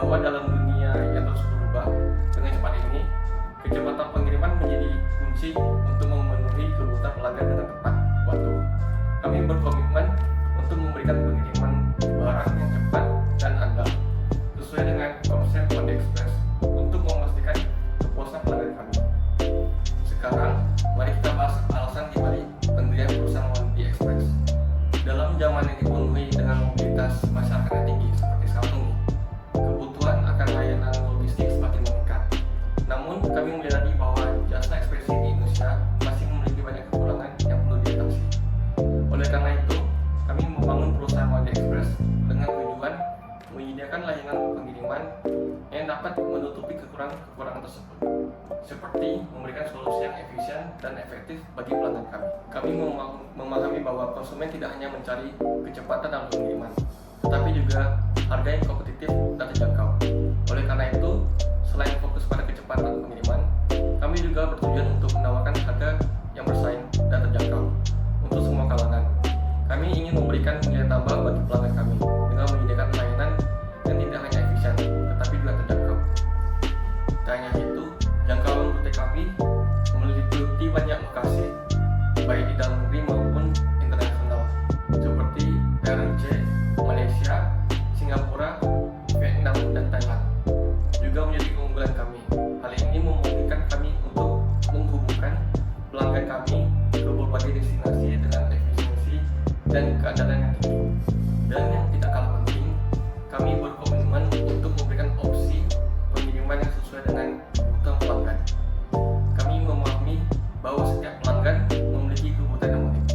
bahwa dalam dunia yang terus berubah dengan cepat ini, kecepatan pengiriman menjadi kunci untuk memenuhi kebutuhan pelanggan dengan tepat waktu. Kami berkomitmen untuk memberikan pengiriman barang yang cepat dan andal sesuai dengan konsep One Express untuk memastikan kepuasan pelanggan kami. Sekarang, mari kita bahas alasan dibalik pendirian perusahaan One Express. Dalam zaman yang dipenuhi dengan mobilitas masyarakat yang tinggi seperti sekarang ini, kebutuhan akan layanan logistik semakin meningkat. Namun, kami menyadari bahwa jasa ekspedisi di Indonesia masih memiliki banyak kekurangan yang perlu diatasi. Oleh karena itu, kami membangun perusahaan One Express dengan tujuan menyediakan layanan pengiriman yang dapat menutupi kekurangan tersebut, seperti memberikan solusi yang efisien dan efektif bagi pelanggan kami. Kami memahami bahwa konsumen tidak hanya mencari kecepatan dalam pengiriman, tetapi juga harga yang kompetitif dan terjangkau. Oleh karena itu, selain fokus pada kecepatan pengiriman, kami juga bertujuan untuk menawarkan harga yang bersaing dan terjangkau untuk semua kalangan. Kami ingin memberikan nilai tambah bagi pelanggan kami dengan menyediakan layanan yang tidak hanya efisien, tetapi juga terjangkau. Tak hanya itu, jangkauan rute kami meliputi banyak lokasi, baik di dalam negeri maupun internasional, seperti RRC, Malaysia, Singapura, Vietnam, dan Thailand. Juga menjadi keunggulan kami. Hal ini memungkinkan kami untuk menghubungkan pelanggan kami ke berbagai destinasi dengan efisiensi dan keandalan yang tinggi. Dan yang tidak kalah penting, kami berkomitmen untuk memberikan opsi pengiriman yang sesuai dengan kebutuhan pelanggan. Kami memahami bahwa setiap pelanggan memiliki kebutuhan yang unik.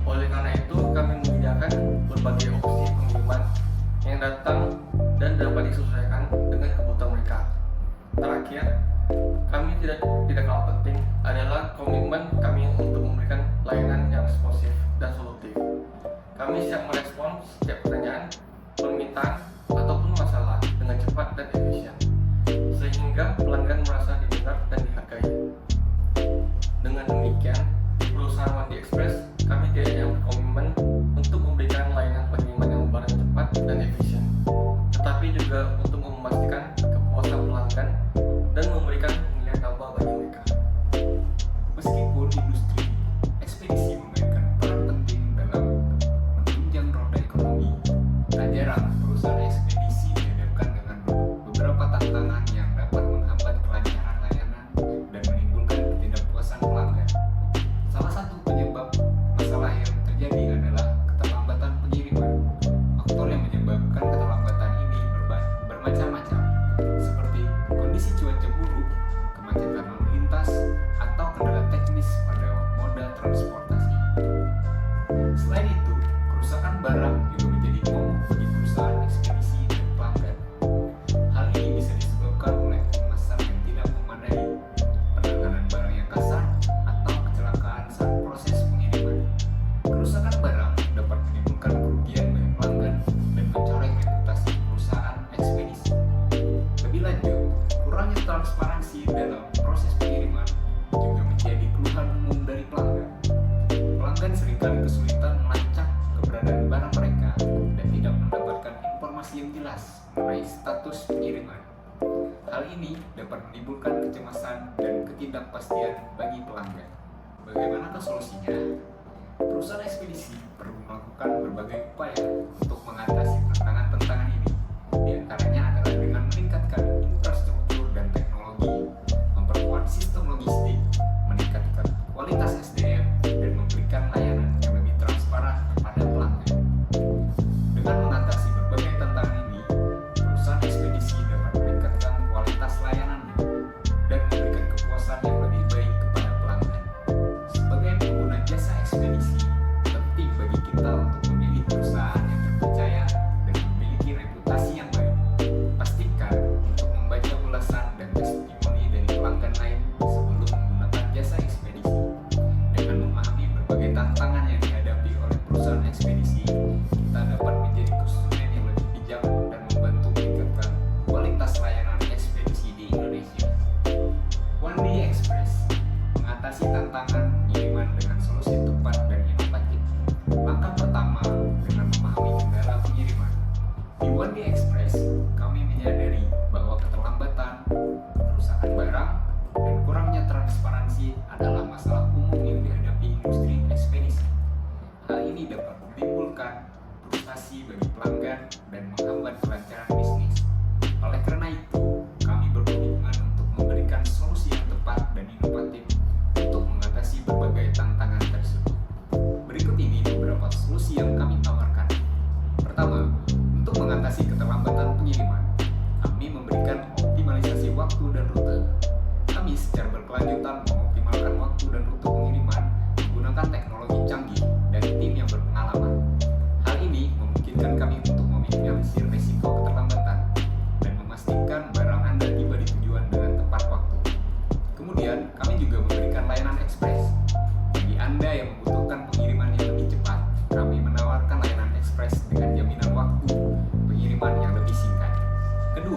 Oleh karena itu, kami menyediakan berbagai opsi pengiriman yang datang dan dapat disesuaikan dengan kebutuhan mereka. Terakhir, kami tidak kalah penting adalah komitmen kami untuk memberikan layanan yang responsif dan solutif. Kami siap merespons setiap pertanyaan, permintaan, ataupun masalah dengan cepat dan efisien, sehingga pelanggan merasa didengar dan dihargai. Dengan demikian, di perusahaan One Express, kami tidak hanya berkomitmen untuk memberikan layanan pengiriman yang barang cepat dan efisien, tetapi juga untuk memastikan kepuasan pelanggan dan memberikan nilai tambah bagi mereka. Meskipun industri ekspedisi memainkan peran penting dalam menunjang roda ekonomi, tak jarang perusahaan ekspedisi dihadapkan dengan beberapa tantangan yang dapat menghambat kelancaran layanan dan menimbulkan ketidakpuasan pelanggan. Salah satu penyebab masalah yang terjadi adalah keterlambatan pengiriman. Faktor yang menyebabkan keterlambatan ini bermacam-macam, seperti kondisi cuaca buruk, kemacetan lalu lintas, atau kendala teknis pada moda transportasi. Selain itu, kerusakan barang juga menjadi momok bagi perusahaan ekspedisi dan pelanggan. Hal ini bisa disebabkan oleh pemasaran yang tidak memadai, penanganan barang yang kasar, atau kecelakaan saat proses pengiriman. Kerusakan barang dapat menimbulkan kerugian bagi pelanggan dan mencoreng reputasi perusahaan ekspedisi. Lebih lanjut, kurangnya transparansi dalam proses pengiriman juga menjadi keluhan umum dari pelanggan. Pelanggan seringkali kesulitan melacak keberadaan barang mereka dan tidak mendapatkan informasi yang jelas mengenai status pengiriman. Hal ini dapat menimbulkan kecemasan dan ketidakpastian bagi pelanggan. Bagaimanakah solusinya? Perusahaan ekspedisi perlu melakukan berbagai upaya untuk mengatasi tantangan-tantangan ini. Di antaranya adalah dengan meningkatkan infrastruktur dan teknologi, memperkuat sistem logistik, meningkatkan kualitas SDM, dan memberikan layanan yang lebih transparan kepada pelanggan. Dengan mengatasi berbagai tantangan ini, perusahaan ekspedisi dapat meningkatkan kualitas layanannya dan memberikan kepuasan yang lebih baik kepada pelanggan. Sebagai pengguna jasa ekspedisi, penting bagi kita untuk memilih perusahaan yang terpercaya dan memiliki reputasi yang baik.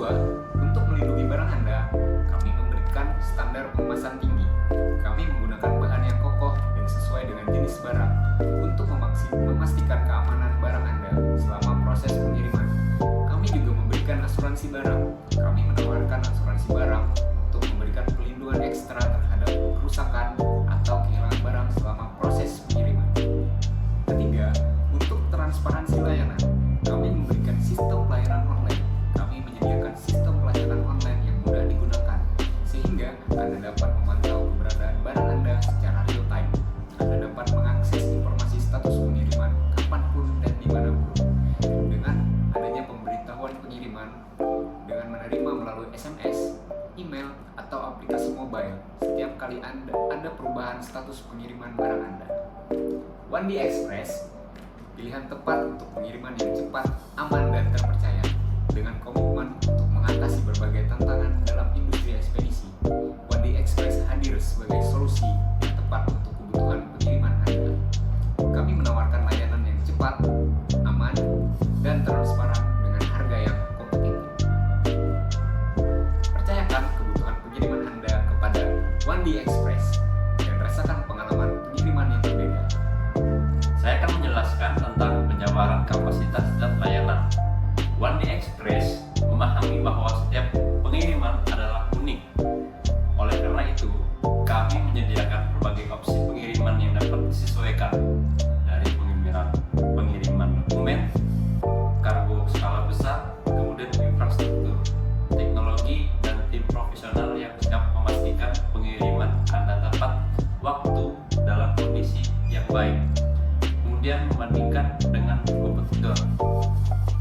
kedua, untuk melindungi barang Anda, kami memberikan standar pengemasan tinggi. Kami menggunakan bahan yang kokoh dan sesuai dengan jenis barang untuk memastikan keamanan barang Anda selama proses pengiriman. Kami juga memberikan asuransi barang. Kami menawarkan asuransi barang untuk memberikan pelindungan ekstra terhadap kerusakan atau kehilangan barang selama proses pengiriman. Ketiga, untuk transparansi layanan, kami memberikan sistem pelayanan online. Kami menyediakan sistem pelayanan online yang mudah digunakan, sehingga Anda dapat memantau keberadaan barang Anda secara real time. Anda dapat mengakses informasi status pengiriman kapanpun dan dimanapun. Dengan adanya pemberitahuan pengiriman, dengan menerima melalui SMS, email, atau aplikasi mobile setiap kali ada perubahan status pengiriman barang Anda. Wandi Express, pilihan tepat untuk pengiriman yang cepat, aman, dan terpercaya. Dengan komitmen untuk mengatasi berbagai tantangan dalam industri ekspedisi, Wandi Express hadir sebagai solusi yang tepat untuk kebutuhan pengiriman Anda. Kami menawarkan layanan yang cepat, aman, dan transparan dengan harga yang kompetitif. Percayakan kebutuhan pengiriman Anda kepada Wandi Express dan rasakan pengalaman pengiriman yang berbeda. Saya akan menjelaskan tentang penjabaran kapasitas dan layanan. Wandi Express memahami bahwa setiap pengiriman adalah unik. Oleh karena itu, kami menyediakan berbagai opsi pengiriman yang dapat disesuaikan, dari pengiriman dokumen, kargo skala besar, kemudian infrastruktur, teknologi, dan tim profesional yang siap memastikan pengiriman Anda tepat waktu dalam kondisi yang baik. Kemudian membandingkan dengan kompetitor.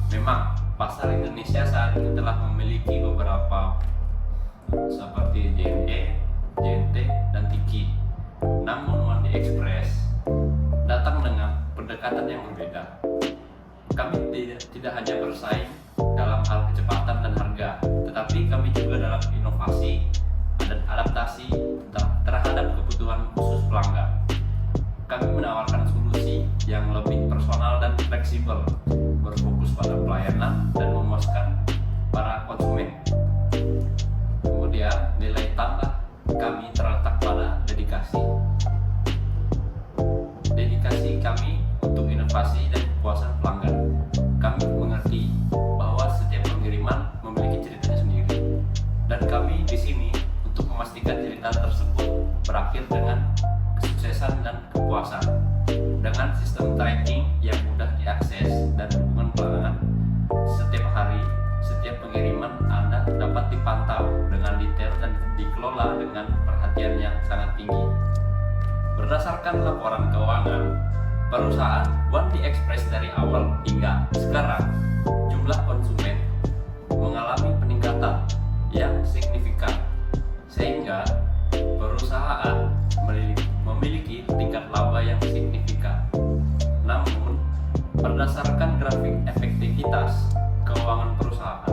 Memang pasar Indonesia saat ini telah memiliki beberapa seperti JNE, JNT, dan Tiki. Namun Wandi Express datang dengan pendekatan yang berbeda. Kami tidak hanya bersaing dalam hal kecepatan dan harga, tetapi kami juga dalam inovasi dan adaptasi terhadap kebutuhan khusus pelanggan. Kami menawarkan solusi yang lebih personal dan fleksibel, berfokus pada pelayanan dan memuaskan para konsumen. Kemudian nilai tambah kami terletak pada dedikasi. Dedikasi kami untuk inovasi dan kepuasan pelanggan. Kami mengerti bahwa setiap pengiriman memiliki ceritanya sendiri, dan kami di sini untuk memastikan cerita tersebut berakhir dengan kesuksesan dan kepuasan. Dengan sistem tracking yang mudah diakses dan dukungan pelanggan setiap hari, setiap pengiriman Anda dapat dipantau dengan detail dan dikelola dengan perhatian yang sangat tinggi. Berdasarkan laporan keuangan perusahaan Wandi Express dari awal hingga sekarang, jumlah konsumen mengalami peningkatan yang signifikan, sehingga perusahaan memiliki tingkat laba yang signifikan. Namun, berdasarkan grafik efektivitas keuangan perusahaan,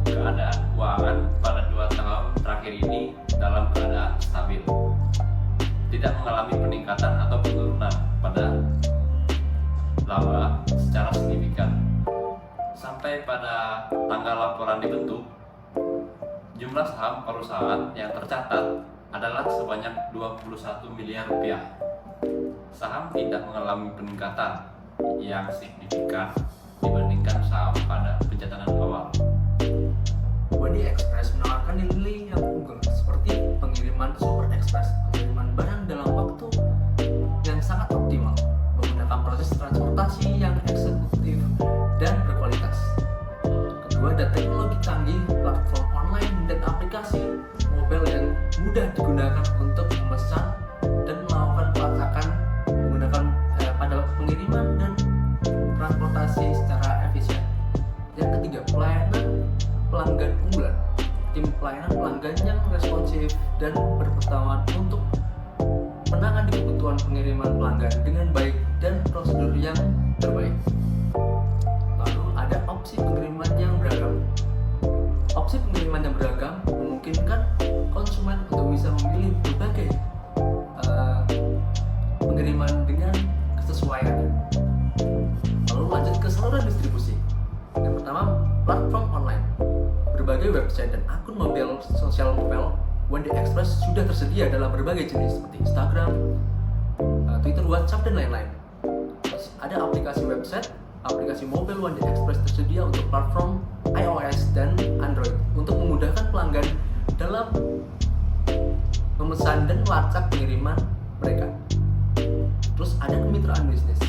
keadaan keuangan pada 2 tahun terakhir ini dalam keadaan stabil, tidak mengalami peningkatan atau penurunan pada laba secara signifikan. Sampai pada tanggal laporan dibentuk, jumlah saham perusahaan yang tercatat adalah sebanyak 21 miliar rupiah. Saham tidak mengalami peningkatan yang signifikan dibandingkan saham pada pencatatan awal. Wandi Express menawarkan nilai yang unggul seperti pengiriman super express, pengiriman barang dalam waktu yang sangat optimal, menggunakan proses transportasi yang eksekutif dan berkualitas. Kedua, ada teknologi canggih, platform online dan aplikasi mobile yang mudah digunakan untuk memesan dan melakukan pelacakan menggunakan pada pengiriman dan transportasi secara efisien. Yang ketiga, pelayanan pelanggan unggulan, tim pelayanan pelanggan yang responsif dan berpengetahuan untuk menangani kebutuhan pengiriman pelanggan dengan baik dan prosedur yang terbaik. Lalu ada opsi pengiriman yang beragam. Opsi pengiriman yang beragam memungkinkan konsumen untuk bisa memilih berbagai pengiriman dengan kesesuaian. Lalu lanjut ke saluran distribusi. Yang pertama, platform online. website dan akun sosial mobile One Day Express sudah tersedia dalam berbagai jenis seperti Instagram, Twitter, WhatsApp, dan lain-lain. Terus ada aplikasi website, aplikasi mobile One Day Express tersedia untuk platform iOS dan Android untuk memudahkan pelanggan dalam memesan dan melacak pengiriman mereka. Terus ada kemitraan bisnis,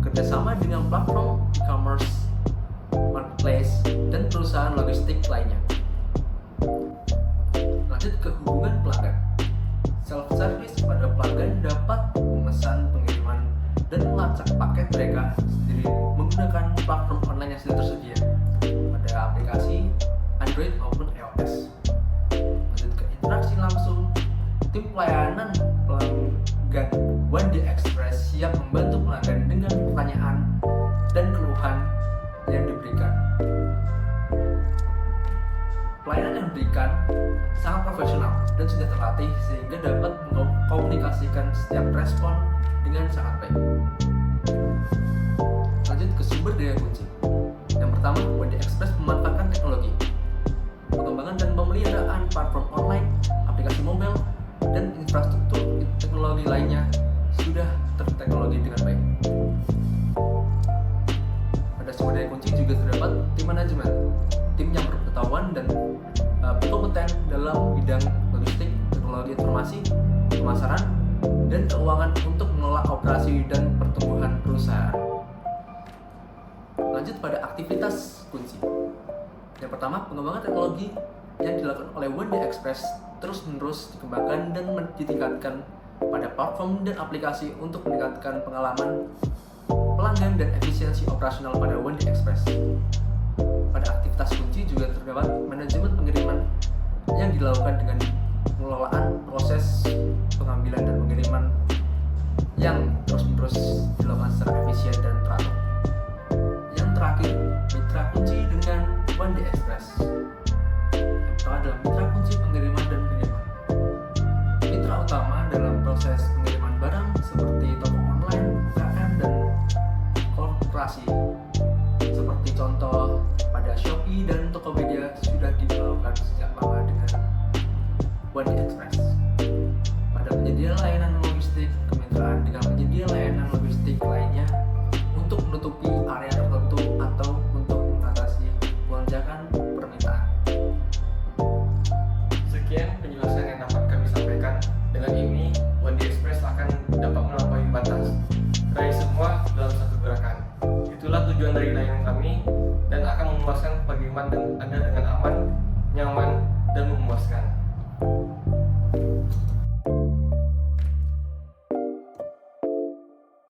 kerjasama dengan platform e-commerce, marketplace, dan perusahaan logistik lainnya. Lanjut ke hubungan pelanggan. Self-service pada pelanggan dapat memesan pengiriman dan melacak paket mereka sendiri menggunakan platform online yang sudah tersedia pada aplikasi Android maupun iOS. Lanjut ke interaksi langsung. Tim pelayanan pelanggan One Day Express siap membantu pelanggan dengan pertanyaan dan keluhan yang diberikan. Pelayanan yang diberikan sangat profesional dan sudah terlatih sehingga dapat mengkomunikasikan setiap respon dengan sangat baik. Lanjut ke sumber daya kunci. Yang pertama, One Day Express memanfaatkan teknologi. Pengembangan dan pemeliharaan platform online, aplikasi mobile, dan infrastruktur teknologi lainnya sudah terteknologi dengan baik. Pada sumber daya kunci juga terdapat tim manajemen, tim yang berpengetahuan dan berkompeten dalam bidang logistik, teknologi informasi, pemasaran, dan keuangan untuk mengelola operasi dan pertumbuhan perusahaan. Lanjut pada aktivitas kunci. Yang pertama, pengembangan teknologi yang dilakukan oleh One Day Express terus-menerus dikembangkan dan ditingkatkan pada platform dan aplikasi untuk meningkatkan pengalaman pelanggan dan efisiensi operasional pada One Day Express. Pada aktivitas kunci juga terdapat manajemen pengiriman yang dilakukan dengan pengelolaan proses pengambilan dan pengiriman yang terus-menerus dilakukan secara efisien dan teratur. Yang terakhir, mitra kunci dengan One Day Express. Yang pertama adalah mitra kunci pengiriman dan pengiriman. Mitra utama dalam proses pengiriman barang seperti toko online, UKM, dan korporasi. Seperti contoh pada Shopee dan Tokopedia sudah dilakukan sejak lama dengan One Day Express. Pada penyedia layanan logistik, kemitraan dengan penyedia layanan logistik lainnya untuk menutupi area tertentu atau untuk mengatasi lonjakan permintaan. Sekian penjelasan yang dapat kami sampaikan. Dengan ini, One Day Express akan dapat melampaui batas. Raih semua dalam satu gerakan. Itulah tujuan dari layanan kami dan akan memuaskan pengiriman Anda dengan aman